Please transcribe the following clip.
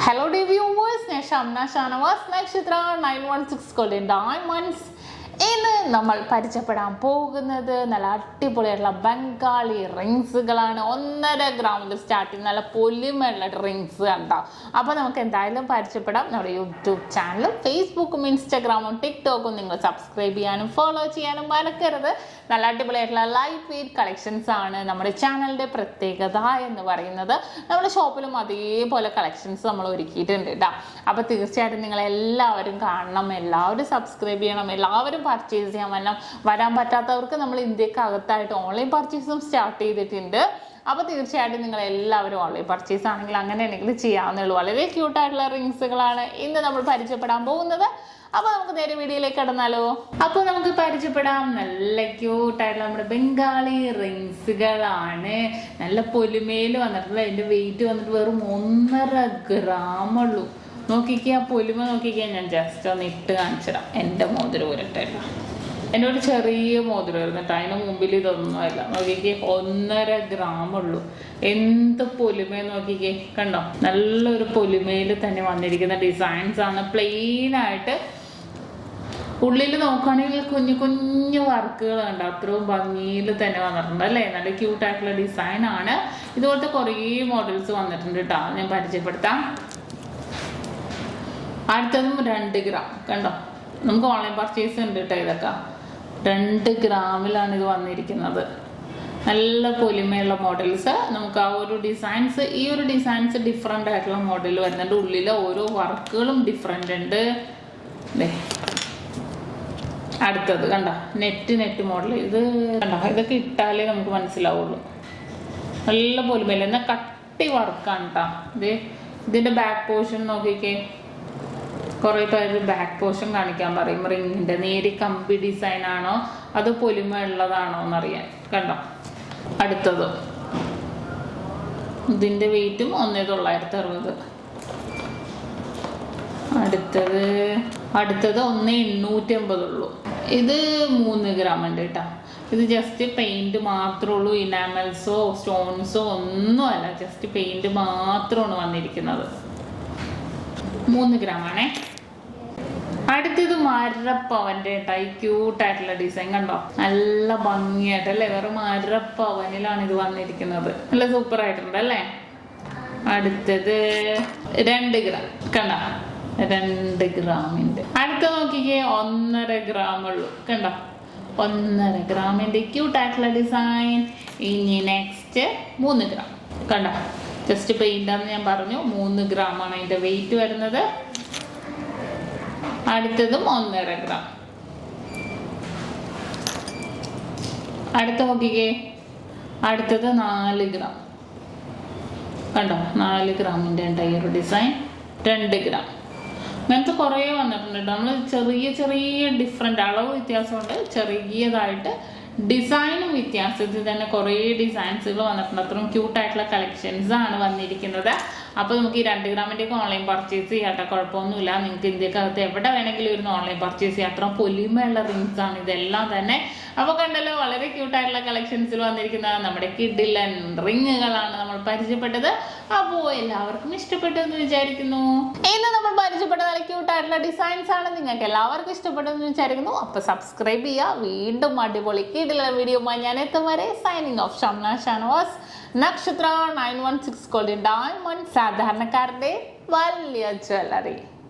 Hello dear viewers, SHAMNA Nakshathra 916 golden diamonds. ഇന്ന് നമ്മൾ പരിചയപ്പെടാൻ പോകുന്നത് നല്ല അടിപൊളിയായിട്ടുള്ള ബംഗാളി റിങ്സുകളാണ്. 1.5 ഗ്രാമിൽ സ്റ്റാർട്ടിങ് നല്ല പൊലിമയുള്ള റിങ്സ് ഉണ്ടാവും. അപ്പോൾ നമുക്ക് എന്തായാലും പരിചയപ്പെടാം. നമ്മുടെ യൂട്യൂബ് ചാനലും ഫേസ്ബുക്കും ഇൻസ്റ്റാഗ്രാമും ടിക്ടോക്കും നിങ്ങൾ സബ്സ്ക്രൈബ് ചെയ്യാനും ഫോളോ ചെയ്യാനും മറക്കരുത്. നല്ല അടിപൊളിയായിട്ടുള്ള ലൈറ്റ് വെയ്റ്റ് കളക്ഷൻസ് ആണ് നമ്മുടെ ചാനലിൻ്റെ പ്രത്യേകത എന്ന് പറയുന്നത്. നമ്മുടെ ഷോപ്പിലും അതേപോലെ കളക്ഷൻസ് നമ്മൾ ഒരുക്കിയിട്ടുണ്ട് കേട്ടോ. അപ്പോൾ തീർച്ചയായിട്ടും നിങ്ങളെല്ലാവരും കാണണം, എല്ലാവരും സബ്സ്ക്രൈബ് ചെയ്യണം, എല്ലാവരും പർച്ചേസ് ചെയ്യാൻ വരാൻ പറ്റാത്തവർക്ക് നമ്മൾ ഇന്ത്യക്കകത്തായിട്ട് ഓൺലൈൻ പർച്ചേസും സ്റ്റാർട്ട് ചെയ്തിട്ടുണ്ട്. അപ്പോൾ തീർച്ചയായിട്ടും നിങ്ങൾ എല്ലാവരും ഓൺലൈൻ പർച്ചേസ് ആണെങ്കിൽ അങ്ങനെയാണെങ്കിൽ ചെയ്യാവുന്നുള്ളൂ. വളരെ ക്യൂട്ടായിട്ടുള്ള റിങ്സുകളാണ് ഇന്ന് നമ്മൾ പരിചയപ്പെടാൻ പോകുന്നത്. അപ്പോൾ നമുക്ക് നേരെ വീഡിയോയിലേക്ക് കടന്നാലോ. അപ്പോൾ നമുക്ക് പരിചയപ്പെടാം. നല്ല ക്യൂട്ടായിട്ടുള്ള നമ്മുടെ ബംഗാളി റിങ്സുകളാണ്. നല്ല പൊലിമയിൽ വന്നിട്ടുള്ള അതിൻ്റെ വെയിറ്റ് വന്നിട്ട് വെറും 1.5 ഗ്രാമുള്ളൂ. നോക്കിക്കുക, പൊലിമ നോക്കിക്കുക. ഞാൻ ജസ്റ്റ് ഒന്ന് ഇട്ട് കാണിച്ചിടാം. എൻ്റെ മോതിരം ഊരട്ടല്ല, എൻ്റെ ഒരു ചെറിയ മോതിരം വരുന്നിട്ട് അതിന് മുമ്പിൽ ഇതൊന്നുമല്ല. നോക്കിക്കേ, 1.5 ഗ്രാമുള്ളൂ. എന്ത് പൊലിമ നോക്കിക്കേ, കണ്ടോ? നല്ലൊരു പൊലിമയിൽ തന്നെ വന്നിരിക്കുന്ന ഡിസൈൻസ് ആണ്. പ്ലെയിൻ ആയിട്ട് ഉള്ളിൽ നോക്കുകയാണെങ്കിൽ കുഞ്ഞു കുഞ്ഞു വർക്കുകൾ ഉണ്ട്. അത്രയും ഭംഗിയിൽ തന്നെ വന്നിട്ടുണ്ട് അല്ലേ. നല്ല ക്യൂട്ടായിട്ടുള്ള ഡിസൈൻ ആണ്. ഇതുപോലത്തെ കുറേ മോഡൽസ് വന്നിട്ടുണ്ട് കേട്ടോ. ഞാൻ പരിചയപ്പെടുത്താം. അടുത്തതും 2 ഗ്രാം. കണ്ടോ, നമുക്ക് ഓൺലൈൻ പർച്ചേസ് ഉണ്ട് കേട്ടോ. ഇതൊക്കെ 2 ഗ്രാമിലാണ് ഇത് വന്നിരിക്കുന്നത്. നല്ല പൊലിമയുള്ള മോഡൽസ്. നമുക്ക് ആ ഒരു ഡിസൈൻസ്, ഈ ഒരു ഡിസൈൻസ് ഡിഫറെൻ്റ് ആയിട്ടുള്ള മോഡൽ വരുന്നുണ്ട്. ഉള്ളിലെ ഓരോ വർക്കുകളും ഡിഫറെൻ്റ് ഉണ്ട്. അടുത്തത് കണ്ടോ, നെറ്റ് മോഡൽ. ഇത് കണ്ടോ, ഇതൊക്കെ ഇട്ടാലേ നമുക്ക് മനസ്സിലാവുള്ളൂ. നല്ല പൊലിമയില്ല, എന്നാൽ കട്ടി വർക്കാണ് കേട്ടോ. ഇതിൻ്റെ ബാക്ക് പോർഷൻ നോക്കിക്കേ. കുറേ പേര് ബാക്ക് പോർഷൻ കാണിക്കാൻ പറയും. റിങ്ങിൻ്റെ നേരി കമ്പി ഡിസൈൻ ആണോ അത് പൊലിമ ഉള്ളതാണോ എന്നറിയാൻ. കണ്ടോ, അടുത്തത് ഇതിൻ്റെ വെയിറ്റും 1,960. അടുത്തത് 1,850 ഉള്ളൂ. ഇത് 3 ഗ്രാം ഉണ്ട് കേട്ടോ. ഇത് ജസ്റ്റ് പെയിന്റ് മാത്രമേ ഉള്ളൂ. ഇനാമൽസോ സ്റ്റോൺസോ ഒന്നുമല്ല, ജസ്റ്റ് പെയിന്റ് മാത്രമാണ് വന്നിരിക്കുന്നത്. 3 ഗ്രാം ആണേ. അടുത്തത് മരപ്പവന്റെ ടൈ ക്യൂട്ടായിട്ടുള്ള ഡിസൈൻ. കണ്ടോ, നല്ല ഭംഗിയായിട്ടല്ലേ. വെറും മരപ്പവനിലാണ് ഇത് വന്നിരിക്കുന്നത്. നല്ല സൂപ്പർ ആയിട്ടുണ്ട് അല്ലേ. അടുത്തത് 2 ഗ്രാം. കണ്ടോ, 2 ഗ്രാമിന്റെ. അടുത്ത നോക്കിക്കേ, 1.5 ഗ്രാമുള്ളൂ. കണ്ടോ, 1.5 ഗ്രാമിന്റെ ക്യൂട്ടായിട്ടുള്ള ഡിസൈൻ. ഇനി നെക്സ്റ്റ് 3 ഗ്രാം. കണ്ടോ, ജസ്റ്റ് പെയിന്റാന്ന് ഞാൻ പറഞ്ഞു. 3 ഗ്രാമാണ് അതിന്റെ വെയിറ്റ് വരുന്നത്. അടുത്തതും 1.5 ഗ്രാം. അടുത്ത നോക്കിക്കേ, അടുത്തത് 4 ഗ്രാം. കണ്ടോ, 4 ഗ്രാമിന്റെ ഒരു ഡിസൈൻ. 2 ഗ്രാം. അങ്ങനത്തെ കുറേ വന്നിട്ടുണ്ട്. നമ്മൾ ചെറിയ ഡിഫറെൻ്റ് അളവ് വ്യത്യാസമുണ്ട്. ചെറിയതായിട്ട് ഡിസൈനും വ്യത്യാസത്തിൽ തന്നെ കുറേ ഡിസൈൻസുകൾ വന്നിട്ടുണ്ട്. അത്രയും ക്യൂട്ടായിട്ടുള്ള കളക്ഷൻസ് ആണ് വന്നിരിക്കുന്നത്. അപ്പോൾ നമുക്ക് ഈ 2 ഗ്രാമിൻ്റെയൊക്കെ ഓൺലൈൻ പർച്ചേസ് ചെയ്യാട്ടോ, കുഴപ്പമൊന്നുമില്ല. നിങ്ങൾക്ക് ഇന്ത്യക്കകത്ത് എവിടെ വേണമെങ്കിലും ഇരുന്ന് ഓൺലൈൻ പർച്ചേസ് ചെയ്യാം. അത്ര പൊലിമയുള്ള റിങ്സ് ആണ് ഇതെല്ലാം തന്നെ. അപ്പോൾ കണ്ടല്ലോ, വളരെ ക്യൂട്ടായിട്ടുള്ള കളക്ഷൻസിൽ വന്നിരിക്കുന്ന നമ്മുടെ കിഡിലൻ റിങ്ങുകളാണ് നമ്മൾ പരിചയപ്പെട്ടത്. അപ്പോൾ എല്ലാവർക്കും ഇഷ്ടപ്പെട്ടു എന്ന് വിചാരിക്കുന്നു. ഇന്ന് നമ്മൾ പരിചയപ്പെട്ട നല്ല ക്യൂട്ടായിട്ടുള്ള ഡിസൈൻസ് ആണ്. നിങ്ങൾക്ക് എല്ലാവർക്കും ഇഷ്ടപ്പെട്ടു എന്ന് വിചാരിക്കുന്നു. അപ്പോൾ സബ്സ്ക്രൈബ് ചെയ്യുക. വീണ്ടും അടിപൊളി കിഡിലൻ വീഡിയോയുമായി ഞാൻ എത്തും വരെ സൈനിങ് ഓഫ്. ഷംന ഷാനവാസ്, നക്ഷത്ര 916 golden diamond. സാധാരണക്കാരുടെ വലിയ ജ്വല്ലറി.